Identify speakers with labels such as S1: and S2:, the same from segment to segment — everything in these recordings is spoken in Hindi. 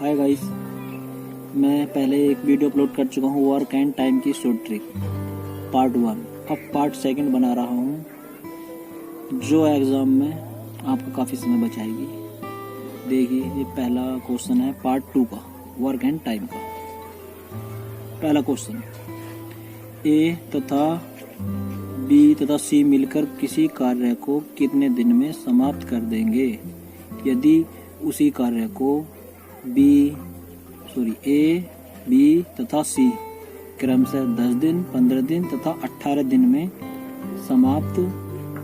S1: हाय गाइस, मैं पहले एक वीडियो अपलोड कर चुका हूँ वर्क एंड टाइम की शॉर्ट ट्रिक पार्ट 1। अब पार्ट 2 बना रहा हूँ जो एग्जाम में आपको काफ़ी समय बचाएगी। देखिए, ये पहला क्वेश्चन है पार्ट 2 का, वर्क एंड टाइम का। पहला क्वेश्चन, ए तथा बी तथा सी मिलकर किसी कार्य को कितने दिन में समाप्त कर देंगे यदि उसी कार्य को ए, बी तथा सी क्रमशः 10 दिन, 15 दिन तथा 18 दिन में समाप्त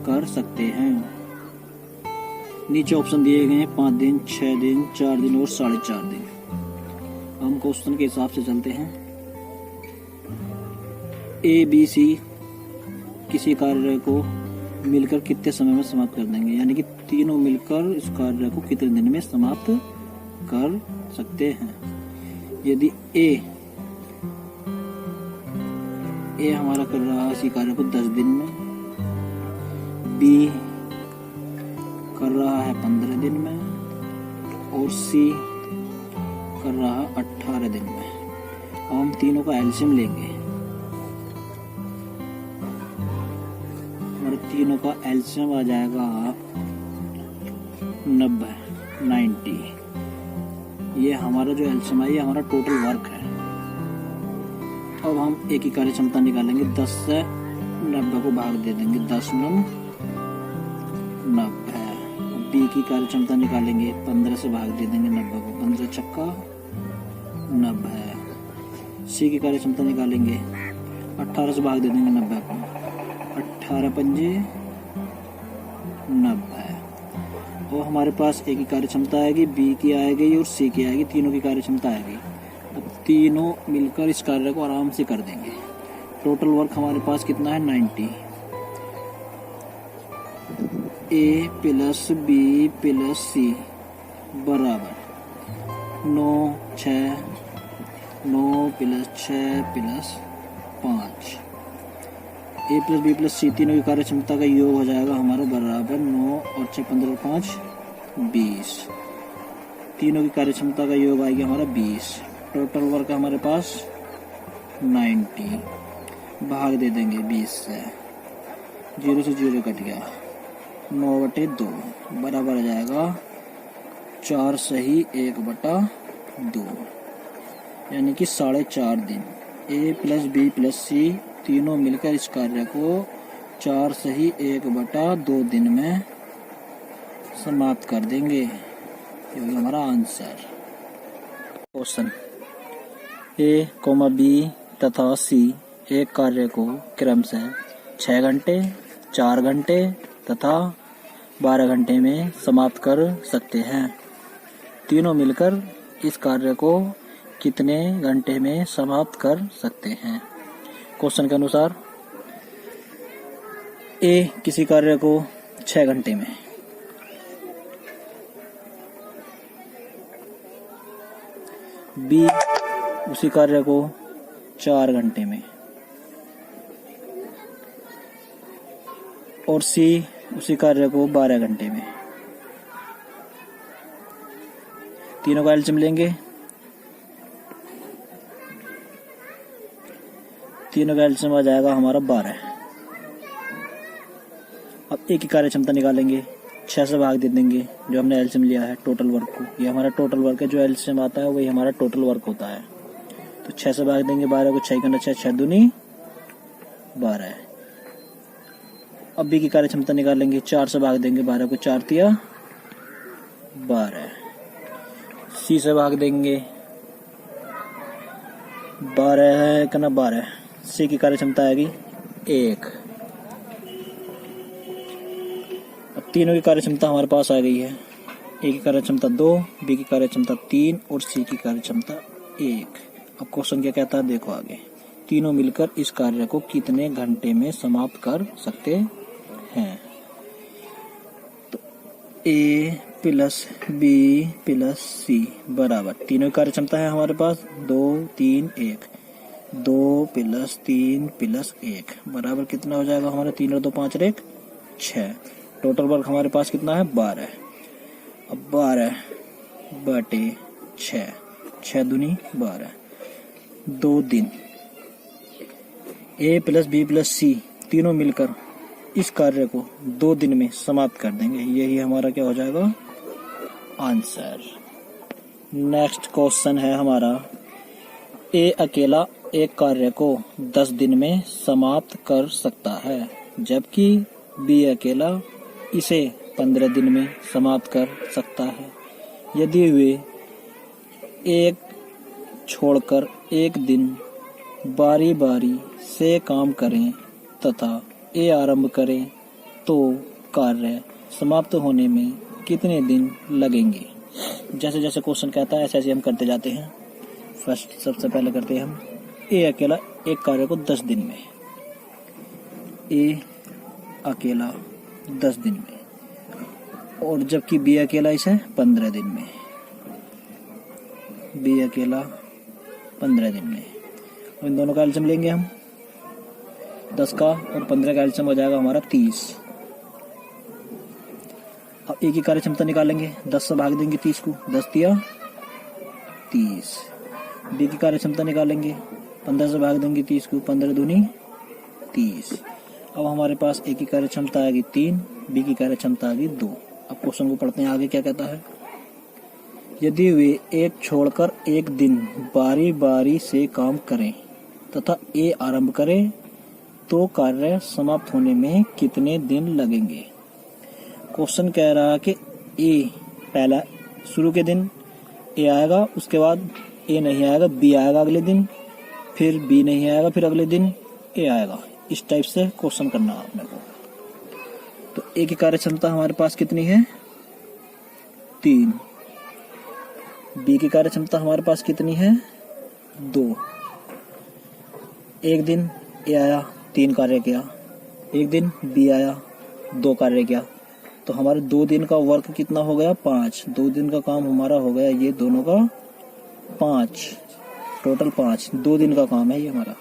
S1: कर सकते हैं। नीचे ऑप्शन दिए गए हैं 5 दिन, 6 दिन, 4 दिन और 4.5 दिन। हम क्वेश्चन के हिसाब से चलते हैं। ए, बी, सी किसी कार्य को मिलकर कितने समय में समाप्त कर देंगे, यानी कि तीनों मिलकर इस कार्य को कितने दिन में समाप्त कर सकते हैं। यदि ए हमारा कर रहा है इसी कार्य को 10 दिन में, बी कर रहा है 15 दिन में और सी कर रहा है 18 दिन में। अब हम तीनों का एलसीएम लेंगे। हमारे तीनों का एलसीएम आ जाएगा 90। ये हमारा जो एलसीएम है ये हमारा टोटल वर्क है। अब हम एक ही कार्य क्षमता निकालेंगे। 10 से 90 को भाग दे देंगे, 10 9 90। बी की कार्य क्षमता निकालेंगे, 15 से भाग दे देंगे 90 को, 15 छक्का 90। सी की कार्य क्षमता निकालेंगे, 18 से भाग दे देंगे 90 को, 18 पंजे 90। और हमारे पास एक ही कार्य क्षमता आएगी, बी की आएगी और सी की आएगी, तीनों की कार्य क्षमता आएगी। अब तीनों मिलकर इस कार्य को आराम से कर देंगे। टोटल वर्क हमारे पास कितना है 90। ए प्लस बी प्लस सी बराबर 9 प्लस 6 प्लस 5। ए प्लस बी प्लस सी तीनों की कार्य क्षमता का योग हो जाएगा हमारा बराबर 9 और 6 15 5 20। तीनों की कार्य क्षमता का योग आएगा हमारा 20। टोटल वर्क हमारे पास 90, भाग दे देंगे 20 से, 0 से 0 कट गया, 9/2 बराबर आ जाएगा 4 सही 1/2, यानी कि 4.5 दिन। ए प्लस बी प्लस सी तीनों मिलकर इस कार्य को 4 सही 1/2 दिन में समाप्त कर देंगे। ये हमारा आंसर। क्वेश्चन, ए, बी तथा सी एक कार्य को क्रमशः 6 घंटे, 4 घंटे तथा 12 घंटे में समाप्त कर सकते हैं। तीनों मिलकर इस कार्य को कितने घंटे में समाप्त कर सकते हैं। क्वेश्चन के अनुसार ए किसी कार्य को 6 घंटे में, बी उसी कार्य को 4 घंटे में और सी उसी कार्य को 12 घंटे में। तीनों का एलसीएम लेंगे। तीनों का एलसीएम आ जाएगा हमारा 12। अब एक ही कार्य क्षमता निकालेंगे, 6 से भाग दे देंगे जो हमने एलसीएम लिया है टोटल वर्क को। ये हमारा टोटल वर्क है, जो एलसीएम आता है वही हमारा टोटल वर्क होता है। तो 6 से भाग देंगे 12 को, 6 गुना 6, 6 दूनी 12। अब बी की कार्य क्षमता निकालेंगे, 4 से भाग देंगे 12 को, 4 तिया 12। सी से भाग देंगे 12 है कि ना 12। सी की कार्य क्षमता आएगी 1। अब तीनों की कार्य क्षमता हमारे पास आ गई है। ए की कार्य क्षमता 2, बी की कार्य क्षमता 3 और सी की कार्य क्षमता 1। अब क्वेश्चन क्या कहता है देखो आगे। तीनों मिलकर इस कार्य को कितने घंटे में समाप्त कर सकते हैं। तो ए प्लस बी प्लस सी बराबर, तीनों की कार्य क्षमता है हमारे पास 2 3 1, 2 प्लस 3 प्लस 1 बराबर कितना हो जाएगा हमारा 3 और 2 5 और 1 6। टोटल वर्क हमारे पास कितना है 12। अब 12/6 6 दूनी 12, 2 दिन। ए प्लस बी प्लस सी तीनों मिलकर इस कार्य को 2 दिन में समाप्त कर देंगे। यही हमारा क्या हो जाएगा, आंसर। नेक्स्ट क्वेश्चन है हमारा, ए अकेला एक कार्य को 10 दिन में समाप्त कर सकता है, जबकि बी अकेला इसे 15 दिन में समाप्त कर सकता है। यदि वे एक छोड़कर एक दिन बारी बारी से काम करें तथा ए आरंभ करें तो कार्य समाप्त होने में कितने दिन लगेंगे। जैसे जैसे क्वेश्चन कहता है ऐसे ऐसे हम करते जाते हैं। फर्स्ट सबसे पहले करते हैं हम ए अकेला एक कार्य को 10 दिन में। ए अकेला 10 दिन में, और जबकि बी अकेला इसे 15 दिन में। बी अकेला 15 दिन में, और इन दोनों का एलसीएम लेंगे हम। 10 का और 15 का एलसीएम हो जाएगा हमारा 30। अब ए की कार्य क्षमता निकालेंगे, 10 से भाग देंगे 30 को, 10 दिया 30। बी की कार्य क्षमता निकालेंगे, 15 से भाग देंगे 30 को, 15 दूनी 30। अब हमारे पास ए की कार्य क्षमता आएगी 3, बी की कार्य क्षमता आएगी 2। अब क्वेश्चन को पढ़ते हैं, आगे क्या कहता है। यदि वे एक छोड़कर एक दिन बारी बारी से काम करें तथा ए आरंभ करें तो कार्य समाप्त होने में कितने दिन लगेंगे। क्वेश्चन कह रहा है कि ए पहला शुरू के दिन ए आएगा, उसके बाद ए नहीं आएगा, बी आएगा अगले दिन, फिर बी नहीं आएगा, फिर अगले दिन ए आएगा। इस टाइप से क्वेश्चन करना है आपने को। तो ए की कार्य क्षमता हमारे पास कितनी है, 3। बी की कार्य क्षमता हमारे पास कितनी है, 2। एक दिन ए आया, 3 कार्य किया, एक दिन बी आया, 2 कार्य किया, तो हमारे 2 दिन का वर्क कितना हो गया, 5। 2 दिन का काम हमारा हो गया ये दोनों का 5, टोटल 5। 2 दिन का काम है ये हमारा।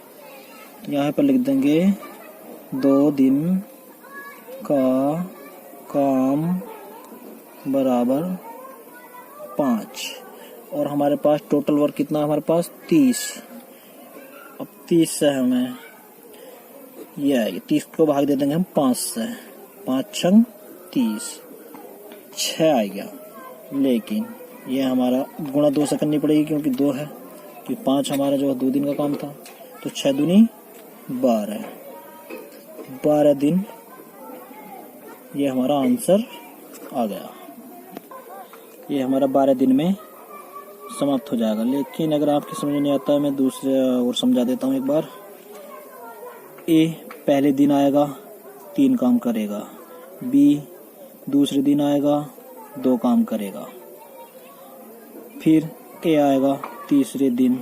S1: यहाँ पर लिख देंगे 2 दिन का काम बराबर 5, और हमारे पास टोटल वर्क कितना, हमारे पास 30। अब 30 से हमें ये आएगी, 30 को भाग दे देंगे हम 5 से, 5 छंग 30, 6 आ गया। लेकिन ये हमारा गुणा 2 से करनी पड़ेगी क्योंकि 2 है, कि 5 हमारा जो 2 दिन का काम था, तो 6 दूनी 12, 12 दिन। ये हमारा आंसर आ गया। ये हमारा 12 दिन में समाप्त हो जाएगा। लेकिन अगर आपकी समझ नहीं आता है, मैं दूसरे और समझा देता हूँ एक बार। ए पहले दिन आएगा, 3 काम करेगा। बी दूसरे दिन आएगा, 2 काम करेगा। फिर ए आएगा तीसरे दिन,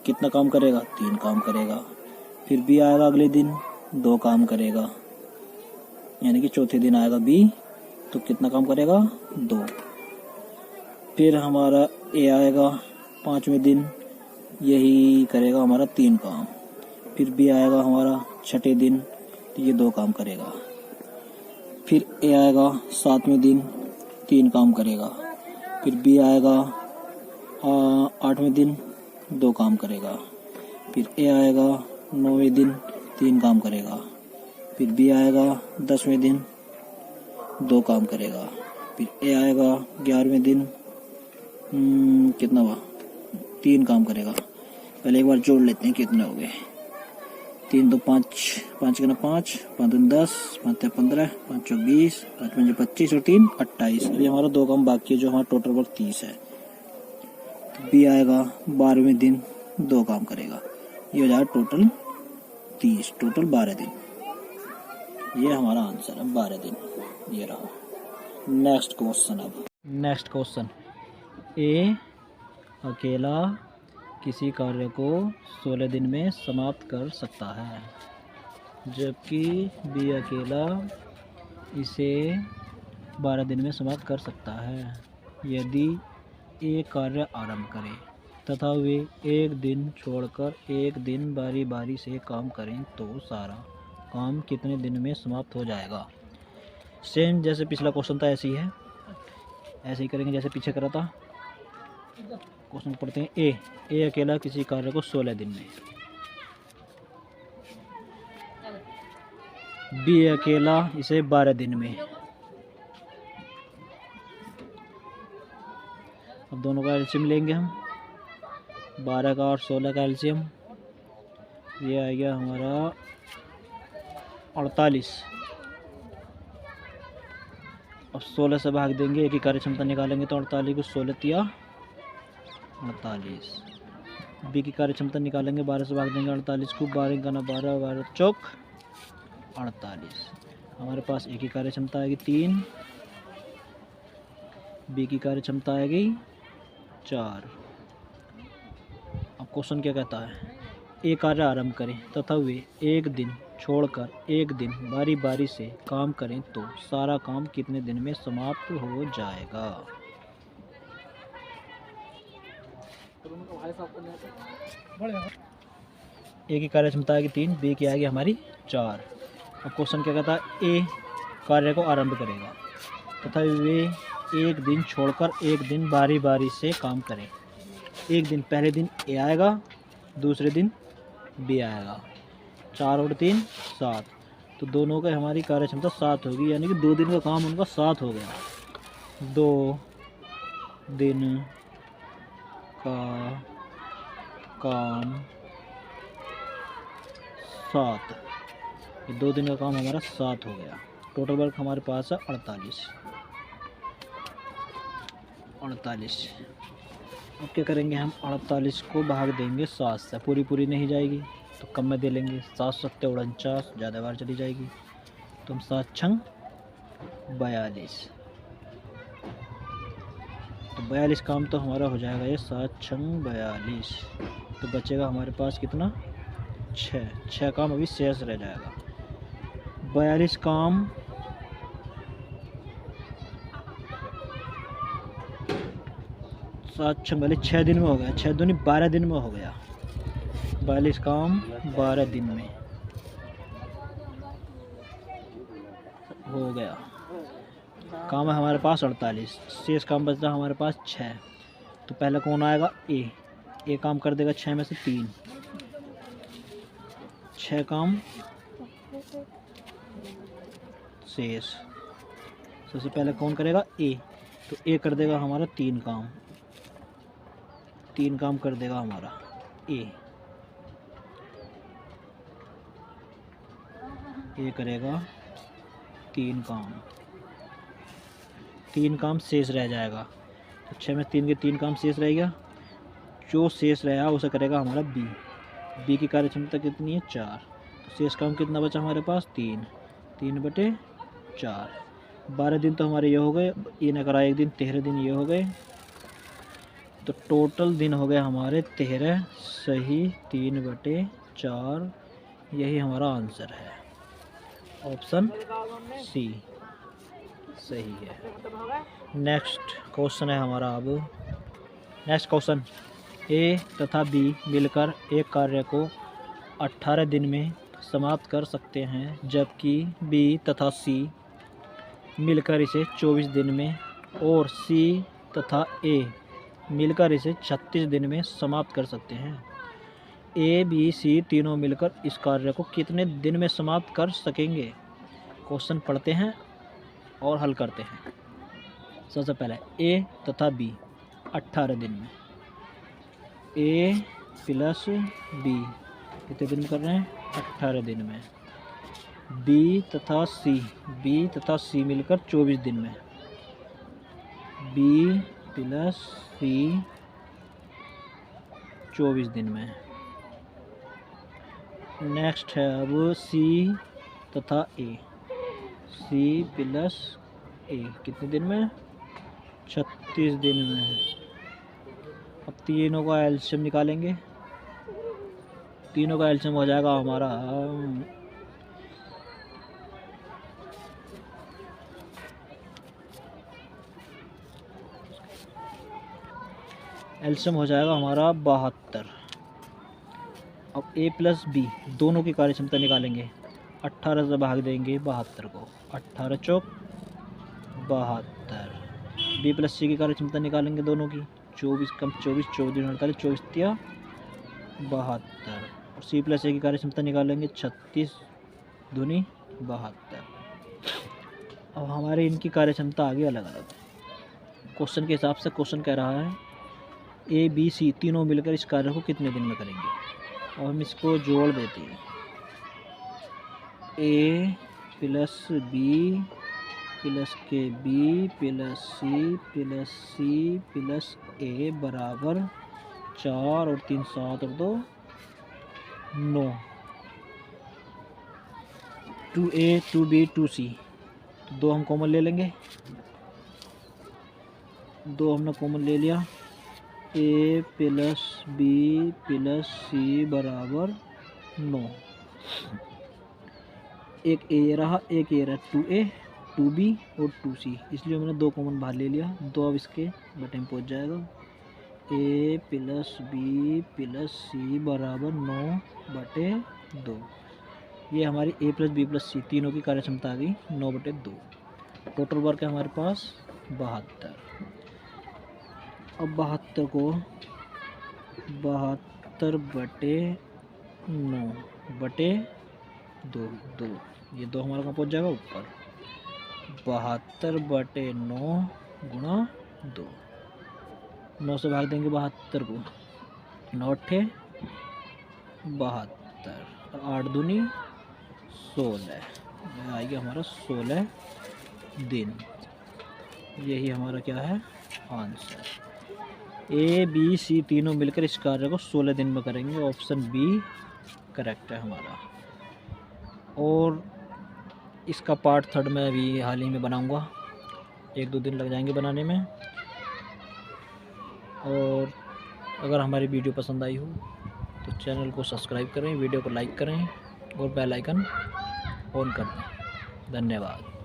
S1: कितना काम करेगा, 3 काम करेगा। फिर बी आएगा अगले दिन, 2 काम करेगा। यानी कि चौथे दिन आएगा बी, तो कितना काम करेगा, 2। फिर हमारा ए आएगा 5वें दिन, यही करेगा हमारा 3 काम। फिर बी आएगा हमारा 6ठे दिन, तो ये 2 काम करेगा। फिर ए आएगा 7वें दिन, 3 काम करेगा। फिर बी आएगा 8वें दिन, 2 काम करेगा। फिर ए आएगा 9वें दिन, 3 काम करेगा। फिर बी आएगा 10वें दिन, 2 काम करेगा। फिर ए आएगा 11वें दिन, कितना हुआ, 3 काम करेगा। पहले एक बार जोड़ लेते हैं कितने हो गए। 3 2 5, 5 गुना 5, 5 दूनी 10, 5 15, 5 चौक 20, 5 पंजे 25 और 3 28। अभी हमारा 2 काम बाकी है, जो हमारा टोटल वर्क 30 है। तो बी आएगा 12वें दिन, 2 काम करेगा। ये हो जाएगा टोटल 30, टोटल 12 दिन। ये हमारा आंसर है 12 दिन। ये रहा। Next question. अब नेक्स्ट क्वेश्चन, ए अकेला किसी कार्य को 16 दिन में समाप्त कर सकता है, जबकि बी अकेला इसे 12 दिन में समाप्त कर सकता है। यदि ए कार्य आरंभ करे तथा वे एक दिन छोड़कर एक दिन बारी बारी से काम करें तो सारा काम कितने दिन में समाप्त हो जाएगा। सेम जैसे पिछला क्वेश्चन था ऐसे ही है, ऐसे ही करेंगे जैसे पीछे करा था। क्वेश्चन पढ़ते हैं। ए अकेला किसी कार्य को 16 दिन में, बी अकेला इसे 12 दिन में। अब दोनों का एलसीएम लेंगे हम, 12 का और 16 का एलसीएम, ये आ गया हमारा 48। अब 16 से भाग देंगे, एक ही कार्य क्षमता निकालेंगे तो 48 को 16 तिया 48। बी की कार्य क्षमता निकालेंगे, 12 से भाग देंगे 48 को, 12 का 12, 12 चौक 48। हमारे पास एक ही कार्य क्षमता आएगी 3, बी की कार्य क्षमता आएगी 4। अब क्वेश्चन क्या कहता है, एक कार्य आरंभ करें तथा वे एक दिन छोड़कर एक दिन बारी बारी से काम करें तो सारा काम कितने दिन में समाप्त हो जाएगा। ए की कार्य क्षमता आएगी 3, बी की आएगी हमारी 4। अब क्वेश्चन क्या कहता है, ए कार्य को आरंभ करेगा तथा वे एक दिन छोड़कर एक दिन बारी बारी से काम करें। एक दिन, पहले दिन ए आएगा, दूसरे दिन बी आएगा। 4 और 3 7, तो दोनों का हमारी कार्य क्षमता 7 होगी, यानी कि 2 दिन का काम उनका 7 हो गया। 2 दिन का काम 7, ये 2 दिन का काम हमारा 7 हो गया। टोटल वर्क हमारे पास है 48। अब क्या करेंगे हम, 48 को भाग देंगे 7 से, पूरी नहीं जाएगी तो कम में दे लेंगे, 7 सत्ते 49, ज़्यादा बार चली जाएगी तो हम 7 छंग 42, तो 42 काम तो हमारा हो जाएगा ये 7 छंग 42। तो बचेगा हमारे पास कितना, 6 काम अभी शेष रह जाएगा। 42 काम 7 छंग 42, 6 दिन में हो गया, 6 दूनी 12 दिन में हो गया। 42 काम 12 दिन में हो गया। काम है हमारे पास 48, शेष काम बचता है हमारे पास 6। तो पहले कौन आएगा, ए काम कर देगा 6 में से 3, 6 काम शेष। सबसे पहले कौन करेगा, ए, तो ए कर देगा हमारा 3 काम, 3 काम कर देगा हमारा ए करेगा 3 काम, 3 काम शेष रह जाएगा। तो 6 में 3 के 3 काम शेष रह गया, जो शेष रहा उसे करेगा हमारा बी की कार्य क्षमता कितनी है 4, तो शेष काम कितना बचा हमारे पास 3/4। 12 दिन तो हमारे ये हो गए, ये न करा 1 दिन, 13 दिन ये हो गए, तो टोटल दिन हो गए हमारे 13, सही 3/4, यही हमारा आंसर है, ऑप्शन सी सही है। नेक्स्ट क्वेश्चन है हमारा, अब नेक्स्ट क्वेश्चन, ए तथा बी मिलकर एक कार्य को 18 दिन में समाप्त कर सकते हैं, जबकि बी तथा सी मिलकर इसे 24 दिन में और सी तथा ए मिलकर इसे 36 दिन में समाप्त कर सकते हैं। ए बी सी तीनों मिलकर इस कार्य को कितने दिन में समाप्त कर सकेंगे। क्वेश्चन पढ़ते हैं और हल करते हैं। सबसे पहले ए तथा बी 18 दिन में, ए प्लस बी कितने दिन में कर रहे हैं, 18 दिन में। बी तथा सी मिलकर 24 दिन में, बी प्लस सी 24 दिन में। नेक्स्ट है अब सी तथा ए, सी प्लस ए कितने दिन में, 36 दिन में। अब तीनों का एलसीएम निकालेंगे, तीनों का एलसीएम हो जाएगा हमारा एलसीएम हो जाएगा हमारा 72। अब ए प्लस बी दोनों की कार्य क्षमता निकालेंगे, 18 से भाग देंगे 72 को, 18 चौक 72। बी प्लस सी की कार्य क्षमता निकालेंगे दोनों की, 24 कम 24, 24 48, 24 तिया 72। और C प्लस A की कार्य क्षमता निकालेंगे 36 दूनी 72। अब हमारे इनकी कार्य क्षमता आ गई अलग अलग। क्वेश्चन के हिसाब से क्वेश्चन कह रहा है A B C तीनों मिलकर इस कार्य को कितने दिन में करेंगे। और हम इसको जोड़ देते हैं, A प्लस B प्लस के B plus C plus A बराबर 4 और 3 7 और 2 9। 2A 2B 2C, तो 2 हम कॉमन ले लेंगे, 2 हमने कॉमन ले लिया। A plus B plus C बराबर 9। एक A रहा, एक A रहा, 2A 2B और 2C, इसलिए मैंने 2 कॉमन बाहर ले लिया। 2 अब इसके बटे में पहुँच जाएगा। A plus B plus C बराबर 9/2। ये हमारी A plus B plus C तीनों की कार्य क्षमता आ गई 9/2। टोटल वर्क है हमारे पास 72। अब 72 को 72/9/2, ये 2 हमारा कहाँ पहुँच जाएगा ऊपर। 72/9 गुणा 2, 9 से भाग देंगे 72 को, 9 8 72 और 8 दूनी 16, आएगी हमारा 16 दिन। यही हमारा क्या है आंसर। A B C तीनों मिलकर इस कार्य को 16 दिन में करेंगे, ऑप्शन बी करेक्ट है हमारा। और इसका पार्ट 3 में अभी हाल ही में बनाऊंगा, 1-2 दिन लग जाएंगे बनाने में। और अगर हमारी वीडियो पसंद आई हो तो चैनल को सब्सक्राइब करें, वीडियो को लाइक करें और बेल आइकन ऑन कर दें। धन्यवाद।